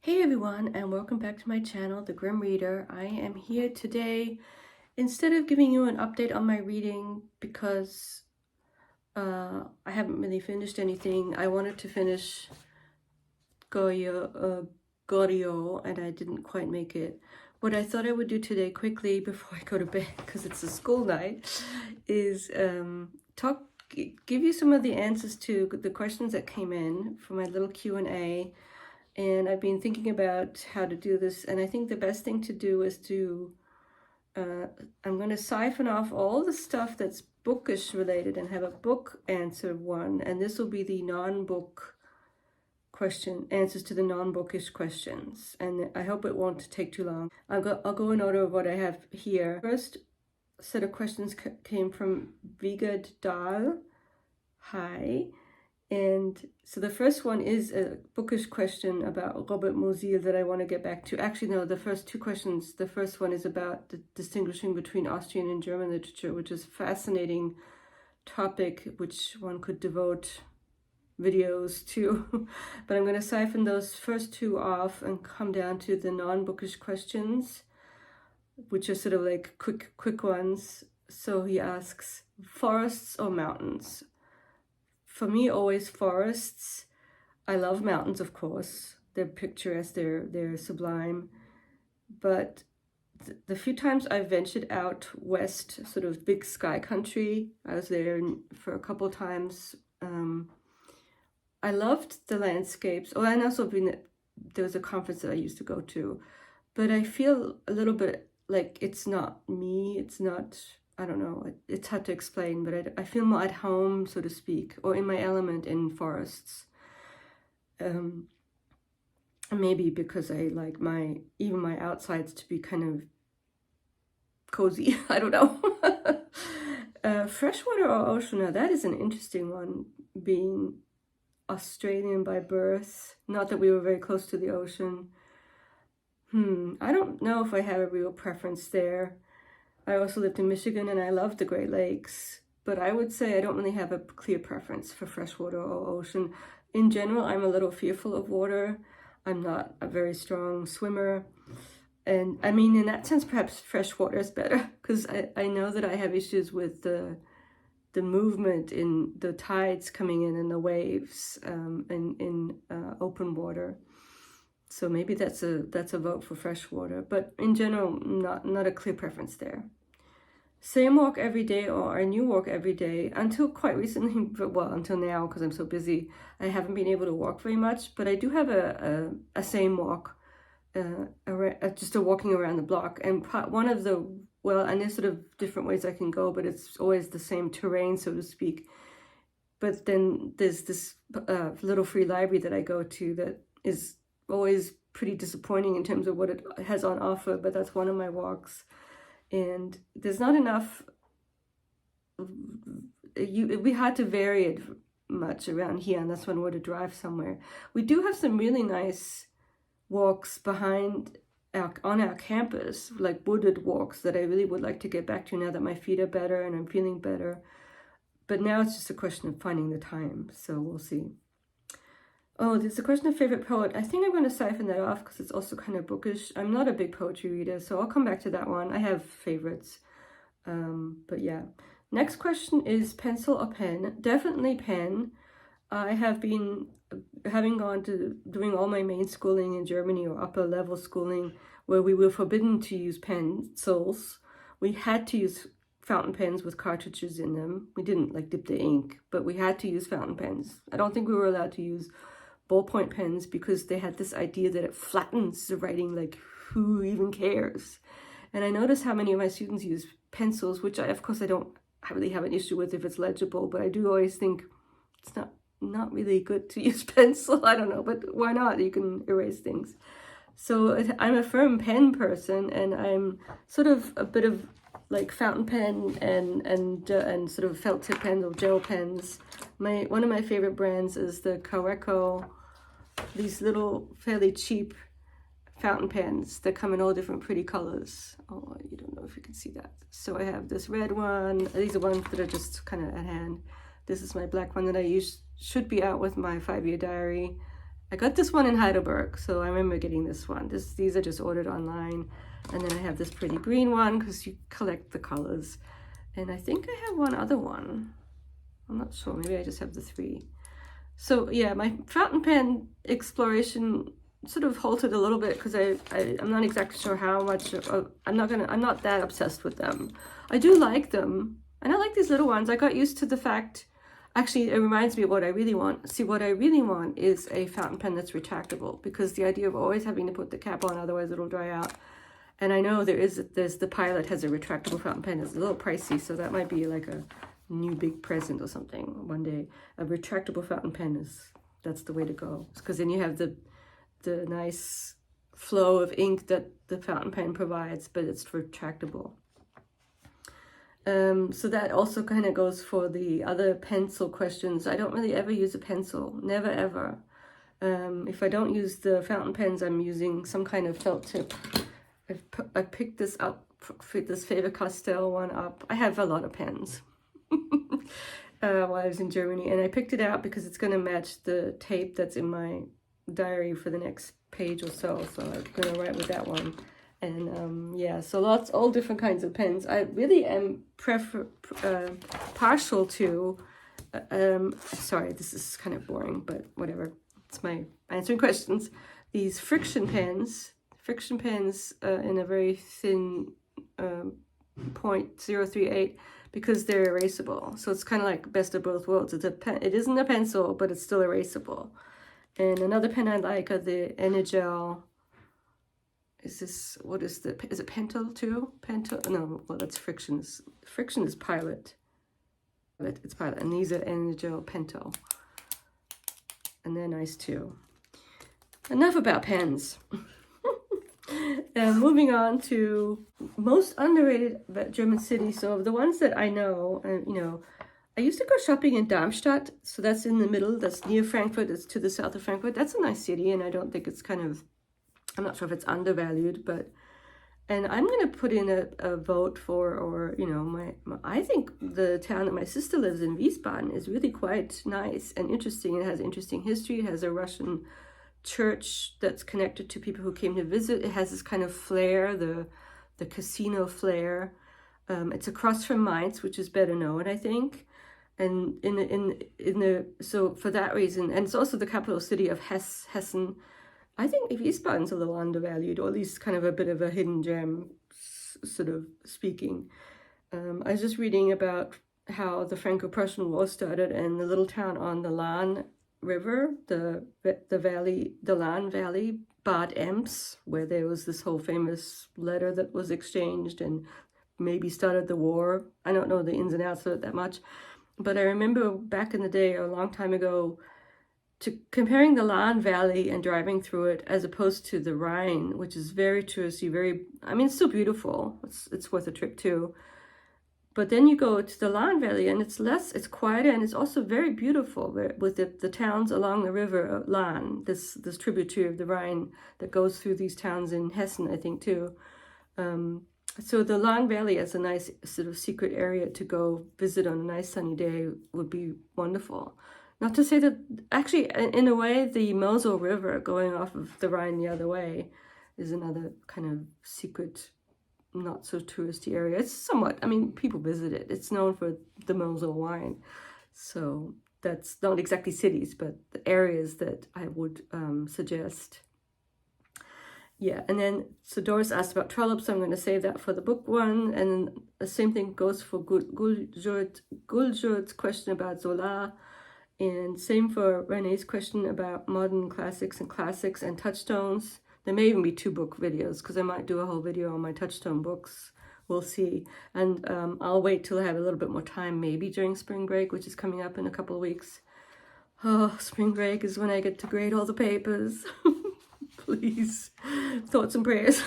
Hey everyone, and welcome back to my channel, The Grim Reader. I am here today, instead of giving you an update on my reading, because I haven't really finished anything. I wanted to finish Goryeo, and I didn't quite make it. What I thought I would do today quickly before I go to bed, because it's a school night, is give you some of the answers to the questions that came in for my little Q&A. And I've been thinking about how to do this, and I think the best thing to do is to, I'm going to siphon off all the stuff that's bookish related and have a book answer one, and this will be the non-book answers to the non-bookish questions, and I hope it won't take too long. I'll go in order of what I have here. First set of questions came from Vigad Dahl. Hi. And so the first one is a bookish question about Robert Musil that I want to get back to. Actually, no, the first two questions. The first one is about the distinguishing between Austrian and German literature, which is a fascinating topic, which one could devote videos to. But I'm going to siphon those first two off and come down to the non-bookish questions, which are sort of like quick ones. So he asks, forests or mountains? For me, always forests. I love mountains, of course. They're picturesque, they're sublime. But the few times I've ventured out west, sort of big sky country, I was there for a couple times. I loved the landscapes. Oh, and also there was a conference that I used to go to. But I feel a little bit like it's not me, it's not... I don't know, it's hard to explain, but I feel more at home, so to speak, or in my element in forests. Maybe because I like even my outsides to be kind of cozy. I don't know. Freshwater or ocean? Now that is an interesting one, being Australian by birth. Not that we were very close to the ocean. I don't know if I have a real preference there. I also lived in Michigan and I loved the Great Lakes, but I would say I don't really have a clear preference for freshwater or ocean. In general, I'm a little fearful of water. I'm not a very strong swimmer. And I mean, in that sense, perhaps freshwater is better, because I know that I have issues with the movement in the tides coming in and the waves in open water. So maybe that's a vote for freshwater, but in general, not a clear preference there. Same walk every day or a new walk every day? Until quite recently, well, until now, because I'm so busy, I haven't been able to walk very much, but I do have a same walk, just a walking around the block. And one of the, and there's sort of different ways I can go, but it's always the same terrain, so to speak. But then there's this little free library that I go to that is always pretty disappointing in terms of what it has on offer, but that's one of my walks. And there's not enough, it'd be hard to vary it much around here unless one were to drive somewhere. We do have some really nice walks on our campus, like wooded walks that I really would like to get back to now that my feet are better and I'm feeling better. But now it's just a question of finding the time, so we'll see. Oh, there's a question of favorite poet. I think I'm going to siphon that off because it's also kind of bookish. I'm not a big poetry reader, so I'll come back to that one. I have favorites. But yeah. Next question is pencil or pen? Definitely pen. I have been, having gone to doing all my main schooling in Germany, or upper level schooling, where we were forbidden to use pencils. We had to use fountain pens with cartridges in them. We didn't like dip the ink, but we had to use fountain pens. I don't think we were allowed to use ballpoint pens because they had this idea that it flattens the writing, like who even cares? And I noticed how many of my students use pencils, which of course I don't really have an issue with if it's legible, but I do always think it's not really good to use pencil. I don't know, but why not? You can erase things. So I'm a firm pen person, and I'm sort of a bit of like fountain pen and sort of felt tip pens or gel pens. One of my favorite brands is the Kaweco, these little fairly cheap fountain pens that come in all different pretty colors. Oh, you don't know if you can see that. So I have this red one. These are ones that are just kind of at hand. This is my black one that I use, should be out with my 5-year diary. I got this one in Heidelberg, so I remember getting this one. These are just ordered online. And then I have this pretty green one because you collect the colors. And I think I have one other one. I'm not sure, maybe I just have the 3. So yeah, my fountain pen exploration sort of halted a little bit because I'm not exactly sure how much. I'm not that obsessed with them. I do like them, and I like these little ones. I got used to the fact. Actually, it reminds me of what I really want. See, what I really want is a fountain pen that's retractable, because the idea of always having to put the cap on, otherwise it'll dry out. And I know there's the Pilot has a retractable fountain pen. It's a little pricey, so that might be like a new big present or something one day. A retractable fountain pen that's the way to go, because then you have the nice flow of ink that the fountain pen provides, but it's retractable. So that also kind of goes for the other pencil questions. I don't really ever use a pencil, never ever. If I don't use the fountain pens, I'm using some kind of felt tip. I picked this up, this Faber-Castell one up. I have a lot of pens while I was in Germany, and I picked it out because it's going to match the tape that's in my diary for the next page or so. So I'm going to write with that one. And yeah, so all different kinds of pens. I really am partial to, sorry, this is kind of boring, but whatever. It's my answering questions. These friction pens in a very thin 0.038, because they're erasable. So it's kind of like best of both worlds. It isn't a pencil, but it's still erasable. And another pen I like are the Energel. Is it Pentel too? Pentel? No, well, that's Friction. Friction is Pilot. It's Pilot. And these are Energel Pentel. And they're nice too. Enough about pens. Moving on to most underrated German cities. So the ones that I know, I used to go shopping in Darmstadt. So that's in the middle. That's near Frankfurt. It's to the south of Frankfurt. That's a nice city, and I don't think it's I'm not sure if it's undervalued, and I'm going to put in a vote for, I think the town that my sister lives in, Wiesbaden, is really quite nice and interesting. It has interesting history. It has a Russian church that's connected to people who came to visit. It has this kind of flair, the casino flair. It's across from Mainz, which is better known, I think. And so for that reason, and it's also the capital city of Hessen. I think Wiesbaden's a little undervalued, or at least kind of a bit of a hidden gem, sort of speaking. I was just reading about how the Franco-Prussian War started, and the little town on the Lahn River, the Lahn Valley, Bad Ems, where there was this whole famous letter that was exchanged and maybe started the war. I don't know the ins and outs of it that much, but I remember back in the day, a long time ago, comparing the Lahn Valley and driving through it as opposed to the Rhine, which is very touristy, it's still beautiful. It's worth a trip too. But then you go to the Lahn Valley and it's quieter, and it's also very beautiful with the towns along the river Lahn, this tributary of the Rhine that goes through these towns in Hessen, I think too. So the Lahn Valley as a nice sort of secret area to go visit on a nice sunny day would be wonderful. Not to say that, actually, in a way, the Mosel River going off of the Rhine the other way is another kind of secret, not so touristy area. It's somewhat, people visit it. It's known for the Mosel wine. So that's not exactly cities, but the areas that I would suggest. Yeah, and then, so Doris asked about trollops, so I'm going to save that for the book one. And then the same thing goes for Guljurt's question about Zola. And same for Renee's question about modern classics and touchstones. There may even be 2 book videos, because I might do a whole video on my touchstone books. We'll see. And I'll wait till I have a little bit more time, maybe during spring break, which is coming up in a couple of weeks. Oh, spring break is when I get to grade all the papers. Please, thoughts and prayers.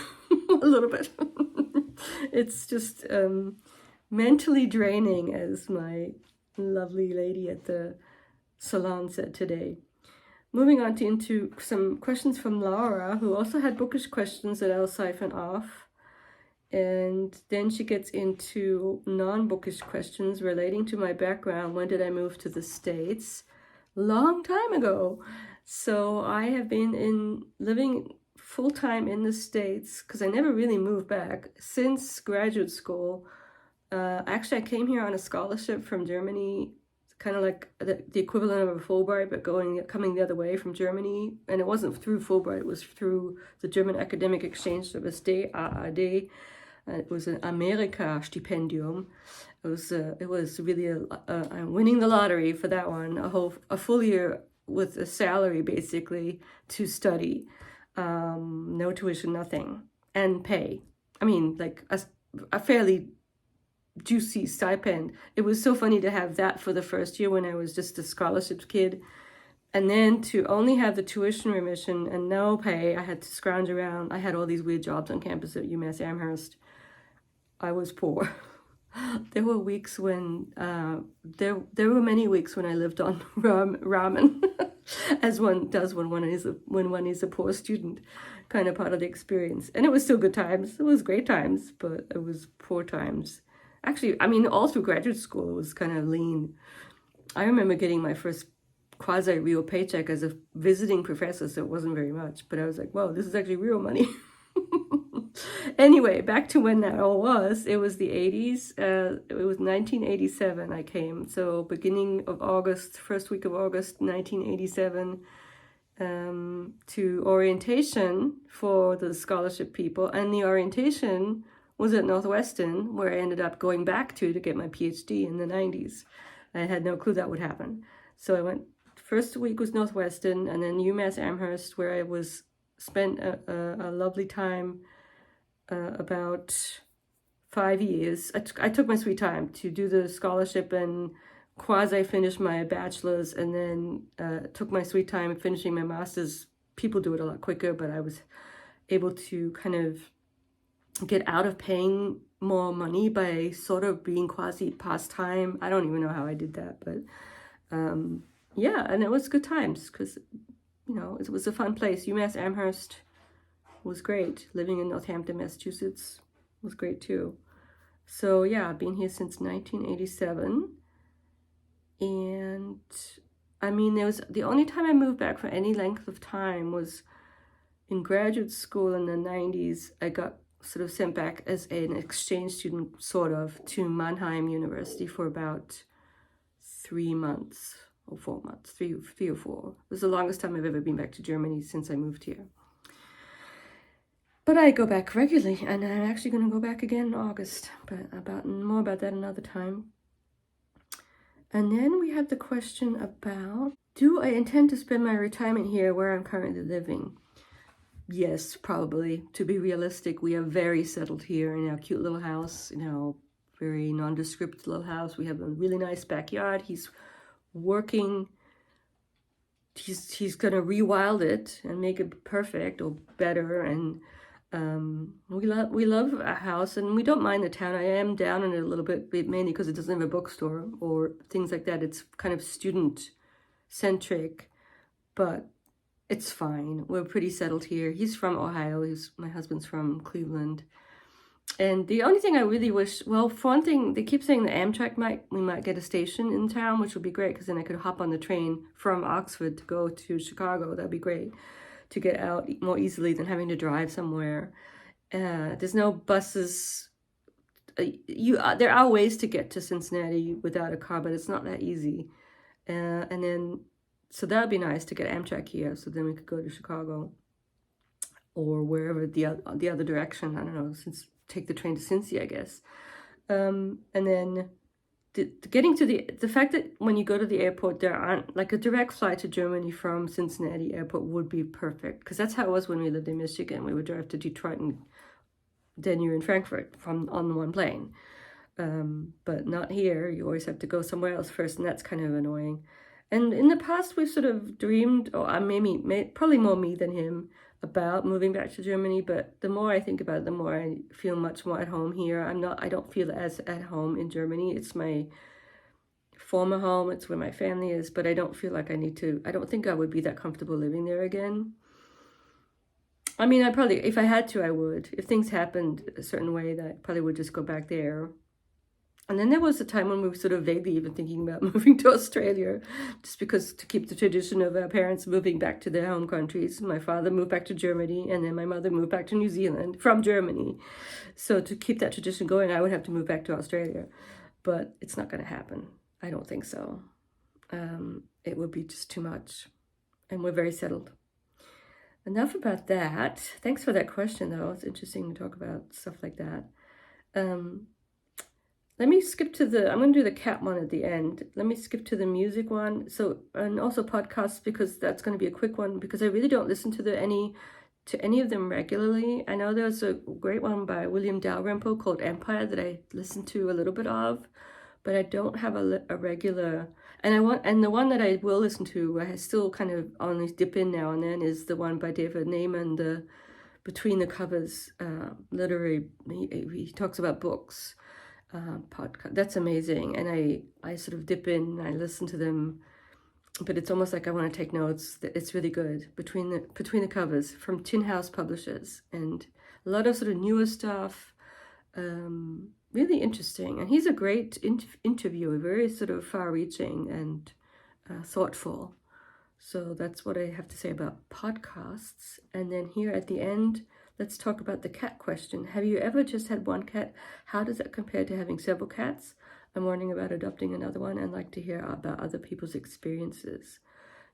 A little bit. It's just mentally draining, as my lovely lady at the salon said today. Moving on into some questions from Laura, who also had bookish questions that I'll siphon off. And then she gets into non-bookish questions relating to my background. When did I move to the States? Long time ago. So I have been living full-time in the States because I never really moved back since graduate school. Actually, I came here on a scholarship from Germany, kind of like the equivalent of a Fulbright, but coming the other way from Germany. And it wasn't through Fulbright; it was through the German Academic Exchange Service, DAAD. It was an Amerika-Stipendium. It was really I'm winning the lottery for that one. A full year with a salary basically to study, no tuition, nothing, and pay. I mean, like a fairly juicy stipend. It was so funny to have that for the first year when I was just a scholarships kid. And then to only have the tuition remission and no pay, I had to scrounge around. I had all these weird jobs on campus at UMass Amherst. I was poor. There were weeks when there were many weeks when I lived on ramen, as one does when one is a poor student, kind of part of the experience. And it was still good times. It was great times, but it was poor times. Actually, I mean, all through graduate school, it was kind of lean. I remember getting my first quasi-real paycheck as a visiting professor, so it wasn't very much. But I was like, whoa, this is actually real money. Anyway, back to when that all was. It was the 80s. It was 1987 I came. So beginning of August, first week of August, 1987, to orientation for the scholarship people. And the orientation was at Northwestern, where I ended up going back to get my PhD in the 90s. I had no clue that would happen. So I went, first week was Northwestern, and then UMass Amherst, where I spent a lovely time, about 5 years. I took my sweet time to do the scholarship and quasi-finish my bachelor's, and then took my sweet time finishing my master's. People do it a lot quicker, but I was able to kind of get out of paying more money by sort of being quasi past-time. I don't even know how I did that, but yeah, and it was good times because, you know, it was a fun place. UMass Amherst was great. Living in Northampton, Massachusetts was great too. So yeah, I've been here since 1987. And I mean, the only time I moved back for any length of time was in graduate school in the 90s. I got sort of sent back as an exchange student, sort of, to Mannheim University for about 3 months or 4 months, three or four. It was the longest time I've ever been back to Germany since I moved here. But I go back regularly, and I'm actually going to go back again in August, but more about that another time. And then we have the question about, do I intend to spend my retirement here where I'm currently living? Yes, probably. To be realistic, we are very settled here in our cute little house, you know, very nondescript little house. We have a really nice backyard. He's working. He's going to rewild it and make it perfect or better, and we love our house, and we don't mind the town. I am down on it a little bit, mainly because it doesn't have a bookstore or things like that. It's kind of student centric, but it's fine. We're pretty settled here. He's from Ohio. My husband's from Cleveland. And the only thing I really wish, well, for one thing, they keep saying the Amtrak we might get a station in town, which would be great because then I could hop on the train from Oxford to go to Chicago. That'd be great to get out more easily than having to drive somewhere. There's no buses. There are ways to get to Cincinnati without a car, but it's not that easy. And then, so that would be nice to get Amtrak here, so then we could go to Chicago or wherever the other direction. I don't know, take the train to Cincy, I guess. And then getting to the fact that when you go to the airport, there aren't, like, a direct flight to Germany from Cincinnati airport would be perfect, because that's how it was when we lived in Michigan. We would drive to Detroit and then you're in Frankfurt on one plane. But not here. You always have to go somewhere else first, and that's kind of annoying. And in the past, we've sort of dreamed, or probably more me than him, about moving back to Germany. But the more I think about it, the more I feel much more at home here. I don't feel as at home in Germany. It's my former home. It's where my family is. But I don't feel like I don't think I would be that comfortable living there again. I mean, if I had to, I would. If things happened a certain way, that I probably would just go back there. And then there was a time when we were sort of vaguely even thinking about moving to Australia, just because to keep the tradition of our parents moving back to their home countries. My father moved back to Germany, and then my mother moved back to New Zealand from Germany. So to keep that tradition going, I would have to move back to Australia. But it's not going to happen. I don't think so. It would be just too much. And we're very settled. Enough about that. Thanks for that question, though. It's interesting to talk about stuff like that. Let me skip to I'm going to do the cat one at the end. Let me skip to the music one. So, and also podcasts, because that's going to be a quick one, because I really don't listen to any of them regularly. I know there's a great one by William Dalrymple called Empire that I listen to a little bit of, but I don't have a regular. And the one that I will listen to, I still kind of only dip in now and then, is the one by David Naiman, the Between the Covers literary. He talks about books. Podcast. That's amazing, and I sort of dip in and I listen to them, but it's almost like I want to take notes. It's really good. Between the Covers from Tin House Publishers, and a lot of sort of newer stuff, really interesting. And he's a great interviewer, very sort of far-reaching and thoughtful. So that's what I have to say about podcasts. And then here at the end, let's talk about the cat question. Have you ever just had one cat? How does that compare to having several cats? I'm wondering about adopting another one and like to hear about other people's experiences.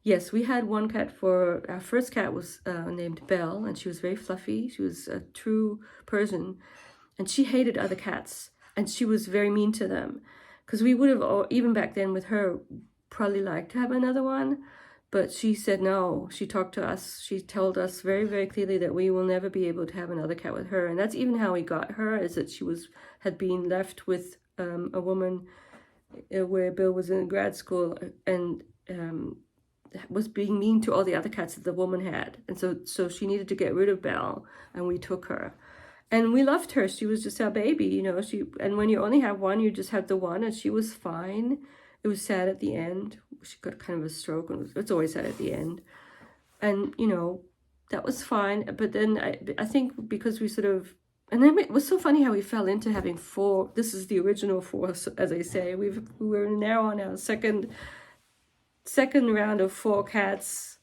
Yes, we had one cat our first cat was named Belle, and she was very fluffy. She was a true Persian, and she hated other cats, and she was very mean to them. Because we would have, even back then with her, probably liked to have another one. But she said no. She talked to us. She told us very, very clearly that we will never be able to have another cat with her. And that's even how we got her, is that she had been left with a woman where Bill was in grad school, and was being mean to all the other cats that the woman had. And so she needed to get rid of Belle, and we took her. And we loved her. She was just our baby, and when you only have one, you just have the one, and she was fine. It was sad at the end. She got kind of a stroke, and it's always sad at the end. And, that was fine. But then I think because we sort of, and then it was so funny how we fell into having 4. This is the original 4, as I say. We're now on our second round of 4 cats.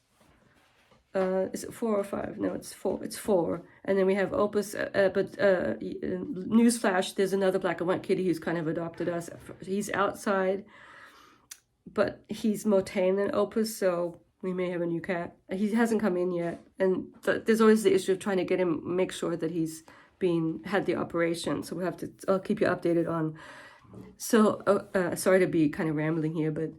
Is it 4 or 5? No, it's 4. It's 4. And then we have Opus, but newsflash, there's another black and white kitty who's kind of adopted us. He's outside, but he's more tame than Opus, so we may have a new cat. He hasn't come in yet, and there's always the issue of trying to get him, make sure that he's had the operation. So I'll keep you updated on. So sorry to be kind of rambling here, but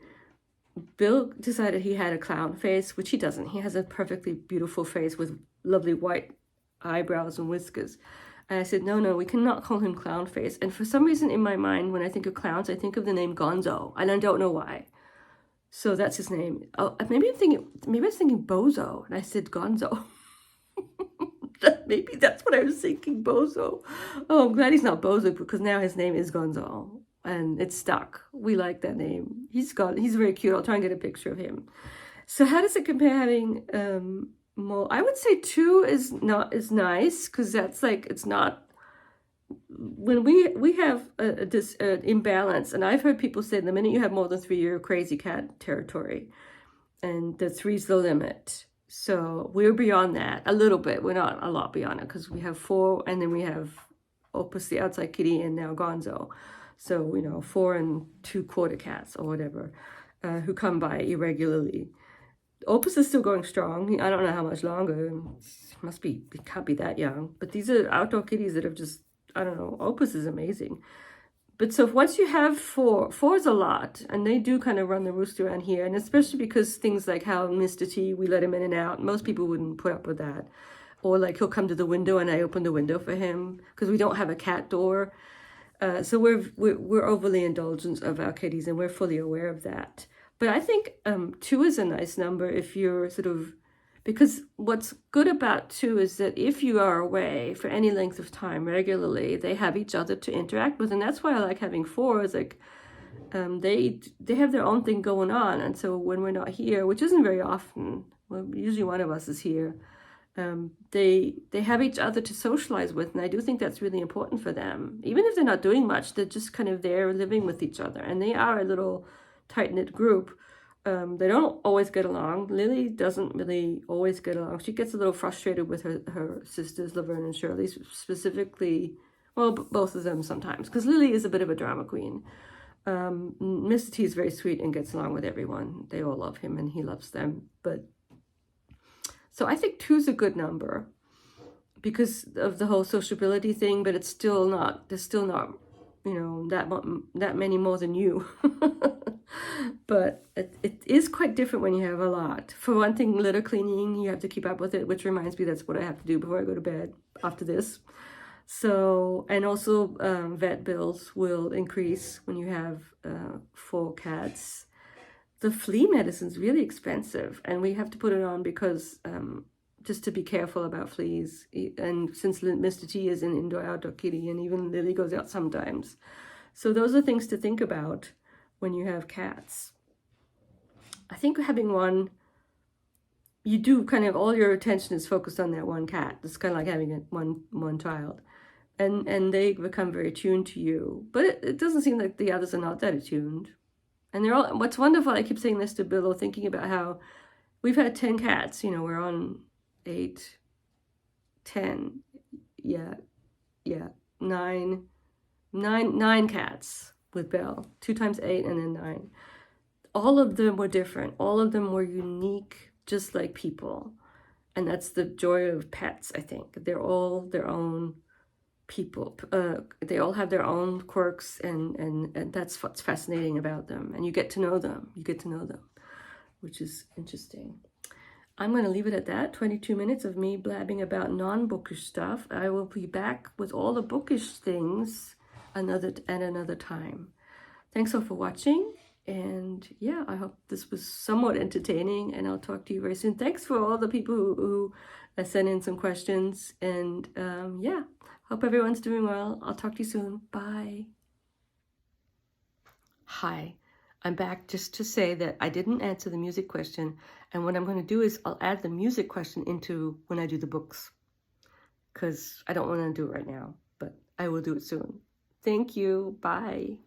Bill decided he had a clown face, which he doesn't. He has a perfectly beautiful face with lovely white eyebrows and whiskers. And I said, no, we cannot call him clown face. And for some reason in my mind, when I think of clowns, I think of the name Gonzo, and I don't know why. So that's his name. Oh, maybe I was thinking Bozo, and I said Gonzo. Maybe that's what I was thinking, Bozo. Oh, I'm glad he's not Bozo, because now his name is Gonzo, and it's stuck. We like that name. He's very cute. I'll try and get a picture of him. So how does it compare having more? I would say 2 is nice, because that's like, it's not, when we have this imbalance, and I've heard people say the minute you have more than 3, you're crazy cat territory, and the 3's the limit. So we're beyond that a little bit. We're not a lot beyond it, because we have 4, and then we have Opus, the outside kitty, and now Gonzo. So 4 and 2/4 cats or whatever, who come by irregularly. Opus is still going strong. I don't know how much longer. It can't be that young. But these are outdoor kitties that have just, I don't know. Opus is amazing. But so once you have 4 is a lot, and they do kind of run the roost around here, and especially because things like how Mr. T, we let him in and out. Most people wouldn't put up with that. Or like he'll come to the window and I open the window for him, because we don't have a cat door. So we're overly indulgent of our kitties, and we're fully aware of that. But I think 2 is a nice number if you're sort of, because what's good about 2 is that if you are away for any length of time regularly, they have each other to interact with. And that's why I like having 4, is like they have their own thing going on. And so when we're not here, which isn't very often, well, usually one of us is here, they have each other to socialize with, and I do think that's really important for them. Even if they're not doing much, they're just kind of there living with each other, and they are a little tight-knit group. They don't always get along. Lily doesn't really always get along. She gets a little frustrated with her sisters, Laverne and Shirley, specifically. Well, both of them sometimes, because Lily is a bit of a drama queen. Mr. T is very sweet and gets along with everyone. They all love him and he loves them. But so I think 2 is a good number because of the whole sociability thing, but it's still not, there's still not, you know, that many more than you. But it is quite different when you have a lot. For one thing, litter cleaning, you have to keep up with it, which reminds me that's what I have to do before I go to bed after this. So, and also vet bills will increase when you have 4 cats. The flea medicine is really expensive, and we have to put it on because just to be careful about fleas. And since Mr. T is an indoor-outdoor kitty, and even Lily goes out sometimes. So those are things to think about when you have cats. I think having one, you do kind of, all your attention is focused on that one cat. It's kind of like having one child. And they become very attuned to you. But it doesn't seem like the others are not that attuned. And they're all, what's wonderful, I keep saying this to Billo, thinking about how we've had 10 cats, you know, we're on 8, 10, nine cats with Belle, 2 times 8 and then 9. All of them were different. All of them were unique, just like people. And that's the joy of pets, I think. They're all their own people. They all have their own quirks, and that's what's fascinating about them. And you get to know them. You get to know them, which is interesting. I'm going to leave it at that. 22 minutes of me blabbing about non-bookish stuff. I will be back with all the bookish things at another time. Thanks all for watching. And yeah, I hope this was somewhat entertaining, and I'll talk to you very soon. Thanks for all the people who sent in some questions. And yeah, hope everyone's doing well. I'll talk to you soon. Bye. Hi, I'm back just to say that I didn't answer the music question. And what I'm going to do is I'll add the music question into when I do the books, because I don't want to do it right now, but I will do it soon. Thank you. Bye.